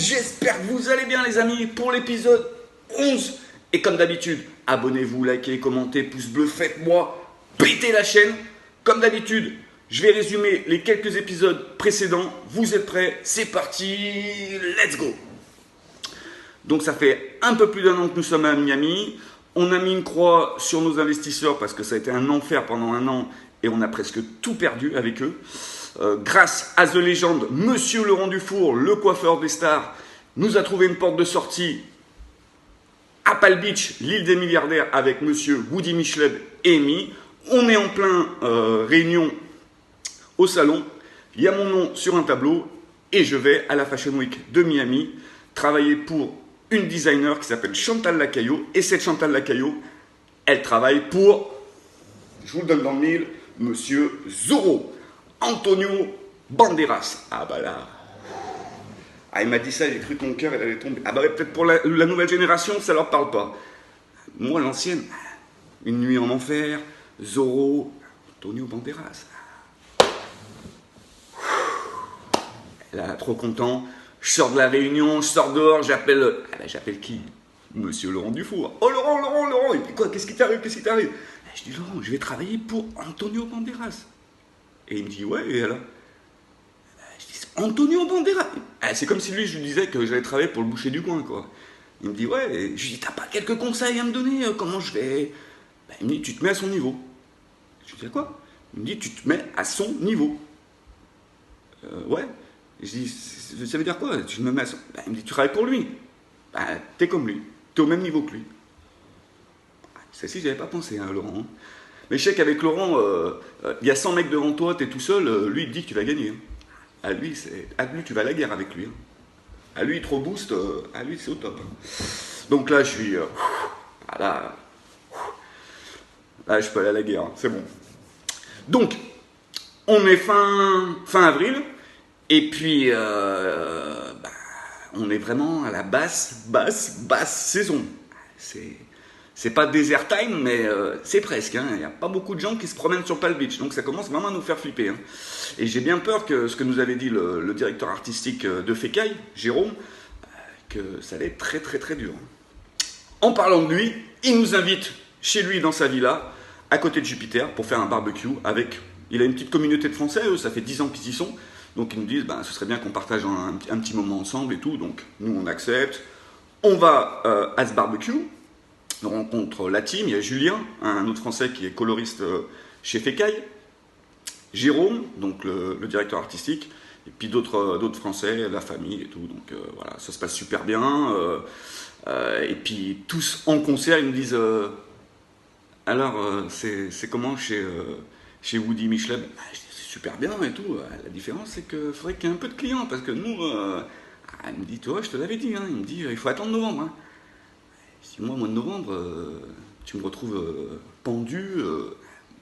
j'espère que vous allez bien les amis pour l'épisode 11. Et comme d'habitude, abonnez-vous, likez, commentez, pouce bleu, faites-moi péter la chaîne. Comme d'habitude, je vais résumer les quelques épisodes précédents. Vous êtes prêts? C'est parti, let's go. Donc ça fait un peu plus d'un an que nous sommes à Miami. On a mis une croix sur nos investisseurs parce que ça a été un enfer pendant un an et on a presque tout perdu avec eux. Grâce à The Legend, Monsieur Laurent Dufour, le coiffeur des stars, nous a trouvé une porte de sortie à Palm Beach, l'île des milliardaires, avec Monsieur Woody Micheleb et Amy. On est en plein réunion au salon. Il y a mon nom sur un tableau et je vais à la Fashion Week de Miami travailler pour une designer qui s'appelle Chantal Lacaillot. Et cette Chantal Lacaillot, elle travaille pour, je vous le donne dans le mille, Monsieur Zorro. Antonio Banderas. Ah bah là. Ah, il m'a dit ça, j'ai cru que mon cœur allait tomber. Ah bah ouais, peut-être pour la nouvelle génération, ça leur parle pas. Moi, l'ancienne, Une nuit en enfer, Zorro, Antonio Banderas. Là, trop content. Je sors de la réunion, je sors dehors, j'appelle. Ah bah, j'appelle qui? Monsieur Laurent Dufour. Oh Laurent. Il dit quoi? Qu'est-ce qui t'arrive? Je dis Laurent, je vais travailler pour Antonio Banderas. Et il me dit, ouais, et alors? Je dis, Antonio Banderas. C'est comme si lui, je lui disais que j'allais travailler pour le boucher du coin, quoi. Il me dit, ouais, et je lui dis, t'as pas quelques conseils à me donner? Comment je vais? Il me dit, tu te mets à son niveau. Je lui dis, quoi? Il me dit, tu te mets à son niveau. Ouais. Et je dis, ça veut dire quoi? Tu me mets à son... il me dit, tu travailles pour lui. T'es comme lui. T'es au même niveau que lui. Celle-ci, j'avais pas pensé, hein, Laurent. Mais je sais qu'avec Laurent, il y a 100 mecs devant toi, t'es tout seul, lui il te dit que tu vas gagner. À lui, tu vas à la guerre avec lui. À lui, il te rebooste, à lui, c'est au top. Donc là, je suis. Là, je peux aller à la guerre, c'est bon. Donc, on est fin avril, et puis on est vraiment à la basse saison. C'est pas desert time, mais c'est presque. Il n'y a pas beaucoup de gens qui se promènent sur Palm Beach, donc ça commence vraiment à nous faire flipper. Et j'ai bien peur que ce que nous avait dit le directeur artistique de Fécaille, Jérôme, que ça allait être très très très dur. En parlant de lui, il nous invite chez lui dans sa villa, à côté de Jupiter, pour faire un barbecue avec... Il a une petite communauté de Français, eux, ça fait 10 ans qu'ils y sont, donc ils nous disent, ce serait bien qu'on partage un petit moment ensemble et tout, donc nous on accepte. On va à ce barbecue. On rencontre la team, il y a Julien, un autre Français qui est coloriste chez Fécaille, Jérôme, donc le directeur artistique, et puis d'autres Français, la famille et tout. Donc voilà, ça se passe super bien. Et puis tous en concert, ils me disent alors, c'est comment chez Woody Micheleb? Je dis, c'est super bien et tout. La différence, c'est qu'il faudrait qu'il y ait un peu de clients, parce que nous, il me dit, toi, je te l'avais dit, il me dit, il faut attendre novembre. Si moi, au mois de novembre, tu me retrouves pendu,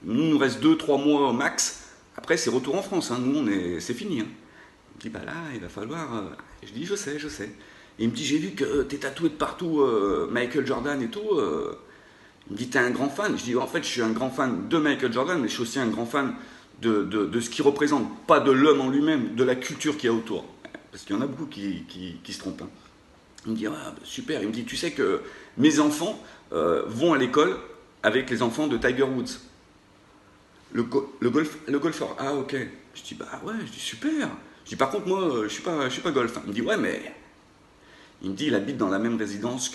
nous, il nous reste 2-3 mois au max. Après, c'est retour en France. Nous, c'est fini. Il me dit, là, il va falloir... Je dis, je sais. Et il me dit, j'ai vu que t'es tatoué de partout, Michael Jordan et tout. Il me dit, t'es un grand fan. Je dis, en fait, je suis un grand fan de Michael Jordan, mais je suis aussi un grand fan de ce qu'il représente. Pas de l'homme en lui-même, de la culture qu'il y a autour. Parce qu'il y en a beaucoup qui se trompent. Il me dit, super. Il me dit, tu sais que mes enfants vont à l'école avec les enfants de Tiger Woods. Le golfeur. Ah, ok. Je dis, ouais, je dis, super. Je dis, par contre, moi, je suis pas golf. Il me dit, ouais, mais... Il me dit, il habite dans la même résidence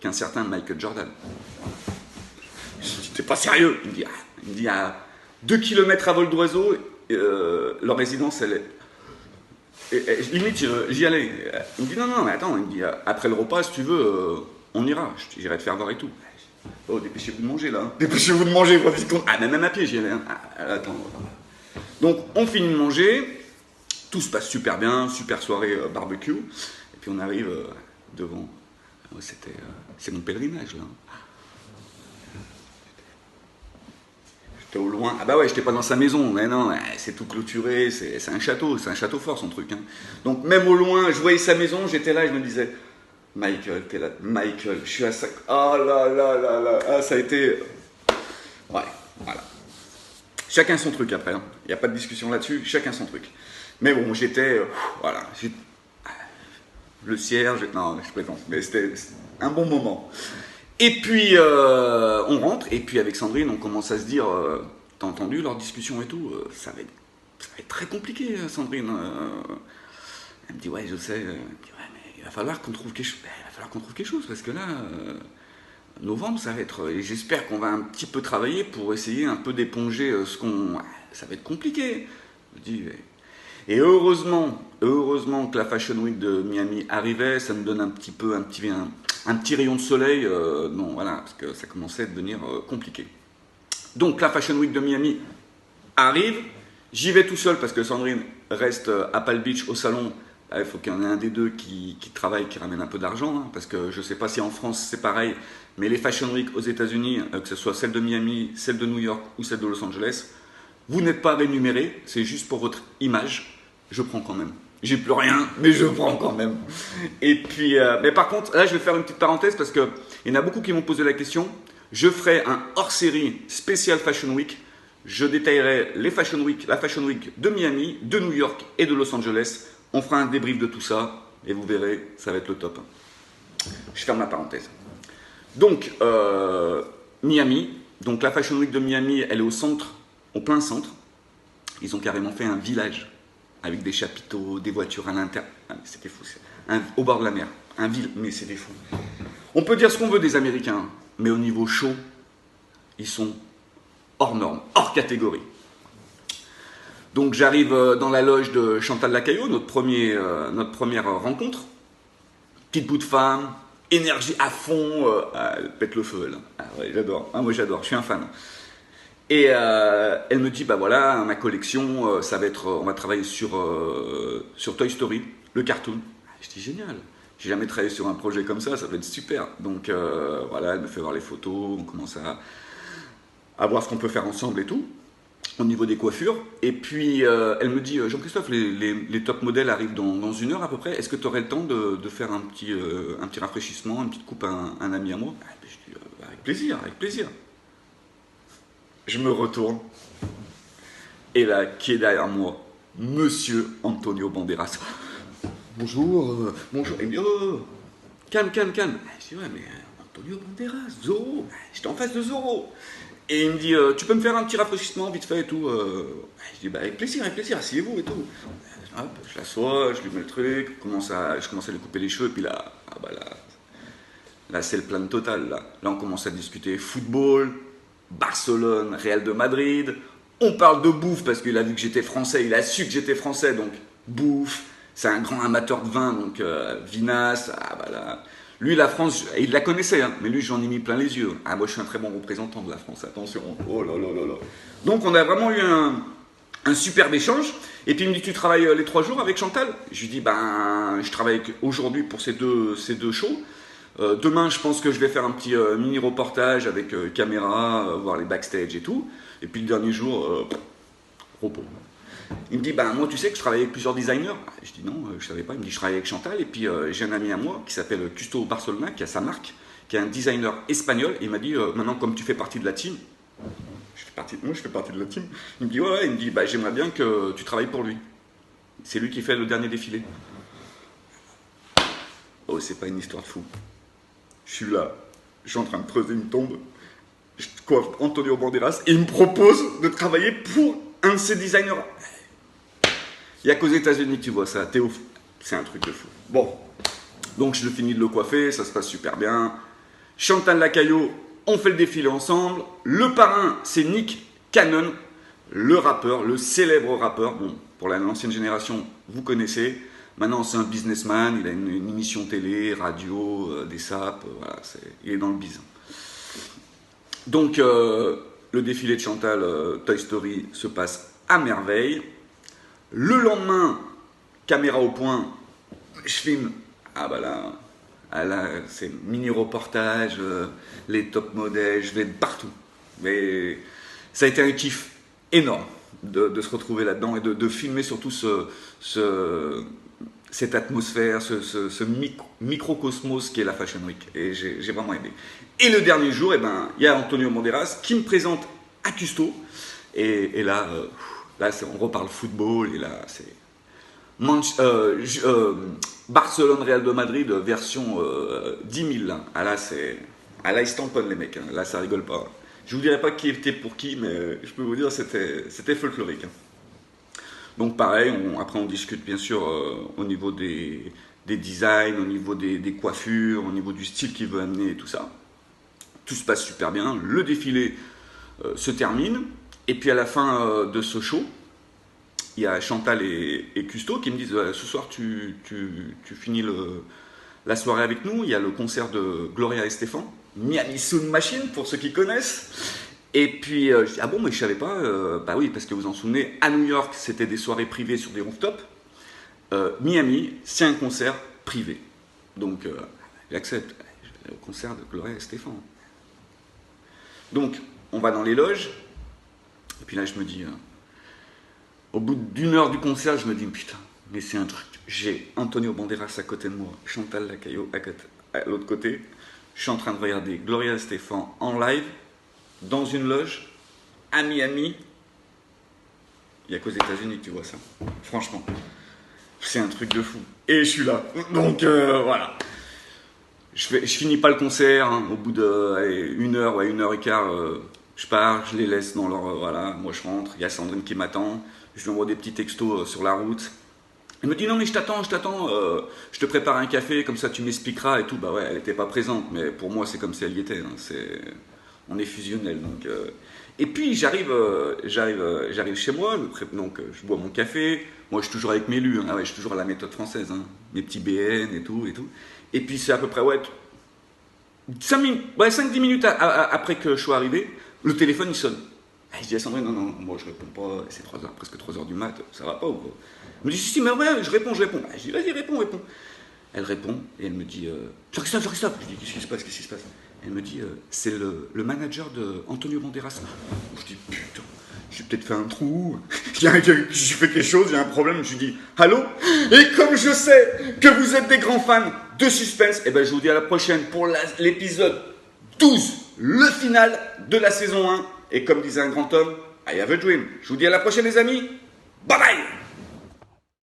qu'un certain Michael Jordan. Je dis, t'es pas sérieux? Il me dit, à 2 km à vol d'oiseau, leur résidence, elle est... limite, j'y allais. Il me dit, non, mais attends. Il me dit, après le repas, si tu veux, on ira. J'irai te faire voir et tout. Oh, dépêchez-vous de manger, là. Dépêchez-vous de manger. Mais même à pied, j'y allais. Attends. Donc, on finit de manger. Tout se passe super bien. Super soirée barbecue. Et puis, on arrive devant. C'est mon pèlerinage, là. J'étais au loin. Ah bah ouais, j'étais pas dans sa maison, mais non, c'est tout clôturé, c'est un château fort son truc. Donc même au loin, je voyais sa maison, j'étais là, je me disais, Michael, t'es là, Michael, je suis à ça. Oh là, ça a été... Ouais, voilà. Chacun son truc après, il n'y a pas de discussion là-dessus, chacun son truc. Mais bon, j'étais... voilà. le cierge. Non, je plaisante, mais c'était un bon moment. Et puis, on rentre, et puis avec Sandrine, on commence à se dire, t'as entendu leur discussion et tout, ça va être très compliqué, Sandrine. Elle me dit, ouais, je sais. Elle me dit, ouais, mais il va falloir qu'on trouve quelque chose. Il va falloir qu'on trouve quelque chose, parce que là, novembre, ça va être. Et j'espère qu'on va un petit peu travailler pour essayer un peu d'éponger ce qu'on. Ouais, ça va être compliqué. Je dis, et heureusement que la Fashion Week de Miami arrivait, ça me donne un petit rayon de soleil. Non, voilà, parce que ça commençait à devenir compliqué. Donc la Fashion Week de Miami arrive. J'y vais tout seul parce que Sandrine reste à Palm Beach au salon. Il faut qu'il y en ait un des deux qui travaille, qui ramène un peu d'argent, hein, parce que je ne sais pas si en France c'est pareil, mais les Fashion Week aux États-Unis, que ce soit celle de Miami, celle de New York ou celle de Los Angeles, vous n'êtes pas rémunéré, c'est juste pour votre image. Je prends quand même. J'ai plus rien, mais je prends quand même. Et puis, mais par contre, là je vais faire une petite parenthèse parce qu'il y en a beaucoup qui m'ont posé la question. Je ferai un hors-série spécial Fashion Week. Je détaillerai la Fashion Week de Miami, de New York et de Los Angeles. On fera un débrief de tout ça et vous verrez, ça va être le top. Je ferme la parenthèse. Donc, Miami. Donc, la Fashion Week de Miami, elle est au centre, au plein centre. Ils ont carrément fait un village avec des chapiteaux, des voitures à l'intérieur. Ah, c'était fou. Au bord de la mer. Mais c'était fou. On peut dire ce qu'on veut des Américains, mais au niveau show, ils sont hors norme, hors catégorie. Donc j'arrive dans la loge de Chantal Lacaillot, notre première rencontre. Petite bout de femme, énergie à fond, elle pète le feu elle. Ah ouais, j'adore, moi j'adore, je suis un fan. Et elle me dit, bah voilà, ma collection, ça va être, on va travailler sur Toy Story, le cartoon. Je dis génial, j'ai jamais travaillé sur un projet comme ça va être super. Donc voilà, elle me fait voir les photos, on commence à voir ce qu'on peut faire ensemble et tout, au niveau des coiffures. Et puis elle me dit, Jean-Christophe, les top modèles arrivent dans 1 heure à peu près, est-ce que tu aurais le temps de faire un petit rafraîchissement, une petite coupe à un ami à moi? Je dis, avec plaisir, avec plaisir. Je me retourne, et là, qui est derrière moi? Monsieur Antonio Banderas. Bonjour, bonjour. Il me dit, oh, calme. Je dis, ouais, mais Antonio Banderas, Zorro. J'étais en face de Zorro. Et il me dit, tu peux me faire un petit rafraîchissement vite fait et tout. Je dis, bah, avec plaisir, asseyez-vous et tout. Hop, je l'assois, je lui mets le truc, je commence à lui couper les cheveux, et puis là, là c'est le plan total. Là, on commence à discuter football, Barcelone, Real de Madrid. On parle de bouffe parce qu'il a vu que j'étais français, il a su que j'étais français, donc bouffe. C'est un grand amateur de vin, donc vinasse. Là. Lui, la France, il la connaissait, hein, mais lui, j'en ai mis plein les yeux. Moi, je suis un très bon représentant de la France, attention. Oh là là là là. Donc, on a vraiment eu un superbe échange. Et puis, il me dit, tu travailles les 3 jours avec Chantal? Je lui dis, je travaille aujourd'hui pour ces deux shows. Demain, je pense que je vais faire un petit mini reportage avec caméra, voir les backstage et tout. Et puis, le dernier jour, repos. Il me dit, moi tu sais que je travaille avec plusieurs designers. Je dis non, je savais pas. Il me dit, je travaille avec Chantal. Et puis j'ai un ami à moi qui s'appelle Custo Barcelona, qui a sa marque, qui est un designer espagnol. Et il m'a dit, maintenant comme tu fais partie de la team, je fais partie de la team. Il me dit, ouais. Il me dit, j'aimerais bien que tu travailles pour lui. C'est lui qui fait le dernier défilé. Oh, c'est pas une histoire de fou. Je suis là, je suis en train de creuser une tombe. Je coiffe Antonio Banderas et il me propose de travailler pour un de ses designers. Il n'y a qu'aux États-Unis que tu vois ça, Théo. C'est un truc de fou. Bon, donc je finis de le coiffer, ça se passe super bien. Chantal Lacaillot, on fait le défilé ensemble. Le parrain, c'est Nick Cannon, le rappeur, le célèbre rappeur. Bon, pour l'ancienne génération, vous connaissez. Maintenant, c'est un businessman, il a une émission télé, radio, des sapes, voilà, il est dans le business. Donc, le défilé de Chantal, Toy Story, se passe à merveille. Le lendemain, caméra au point, je filme. Là, c'est mini-reportage, les top modèles, je vais de partout. Mais ça a été un kiff énorme de se retrouver là-dedans et de filmer surtout cette atmosphère, ce microcosmos qui est la Fashion Week. Et j'ai vraiment aimé. Et le dernier jour, il y a Antonio Banderas qui me présente à Custo. Et là, on reparle football. Et là, c'est Barcelone-Real de Madrid, version 10 000. Là. Ah là, ils se tamponnent les mecs. Hein. Là, ça rigole pas. Je vous dirai pas qui était pour qui, mais je peux vous dire c'était folklorique. Hein. Donc pareil, après on discute bien sûr au niveau des designs, au niveau des coiffures, au niveau du style qu'il veut amener et tout ça. Tout se passe super bien. Le défilé se termine. Et puis à la fin de ce show, il y a Chantal et Custo qui me disent ce soir tu finis la soirée avec nous. Il y a le concert de Gloria Estefan, Miami Sound Machine pour ceux qui connaissent. Et puis je dis ah bon mais je savais pas. Bah oui parce que vous en souvenez, à New York c'était des soirées privées sur des rooftops. Miami c'est un concert privé. Donc j'accepte le concert de Gloria Estefan. Donc on va dans les loges. Et puis là je me dis au bout d'une heure du concert, je me dis putain, mais c'est un truc. J'ai Antonio Banderas à côté de moi, Chantal Lacayo à l'autre côté. Je suis en train de regarder Gloria Estefan en live, dans une loge, à Miami. Il n'y a qu'aux États-Unis que tu vois ça. Franchement, c'est un truc de fou. Et je suis là. Donc voilà. Je finis pas le concert. Hein. Au bout d'une heure, une heure et quart, je pars, je les laisse dans leur. Voilà, moi je rentre. Il y a Sandrine qui m'attend. Je lui envoie des petits textos sur la route. Elle me dit non mais je t'attends, je te prépare un café, comme ça tu m'expliqueras et tout. Bah ouais, elle n'était pas présente, mais pour moi c'est comme si elle y était. Hein. On est fusionnels. Donc, Et puis j'arrive chez moi, donc je bois mon café. Moi je suis toujours avec mes lus, hein. Ah ouais, je suis toujours à la méthode française, hein. Mes petits BN et tout. Et puis c'est à peu près 5-10 minutes après que je sois arrivé, le téléphone il sonne. Et je dis à Sandrine, non, moi je réponds pas, c'est 3h, presque 3h du mat, ça va pas ou quoi? Elle me dit, si, mais ouais, je réponds. Je dis, vas-y, réponds. Elle répond et elle me dit, Jean-Christophe. Je dis, qu'est-ce qui se passe? Elle me dit, c'est le manager de Antonio Banderas. Je dis, putain, j'ai peut-être fait un trou, j'ai fait quelque chose, il y a un problème. Je lui dis, allô? Et comme je sais que vous êtes des grands fans de suspense, eh ben, je vous dis à la prochaine pour l'épisode 12, le final de la saison 1. Et comme disait un grand homme, I have a dream. Je vous dis à la prochaine les amis. Bye bye.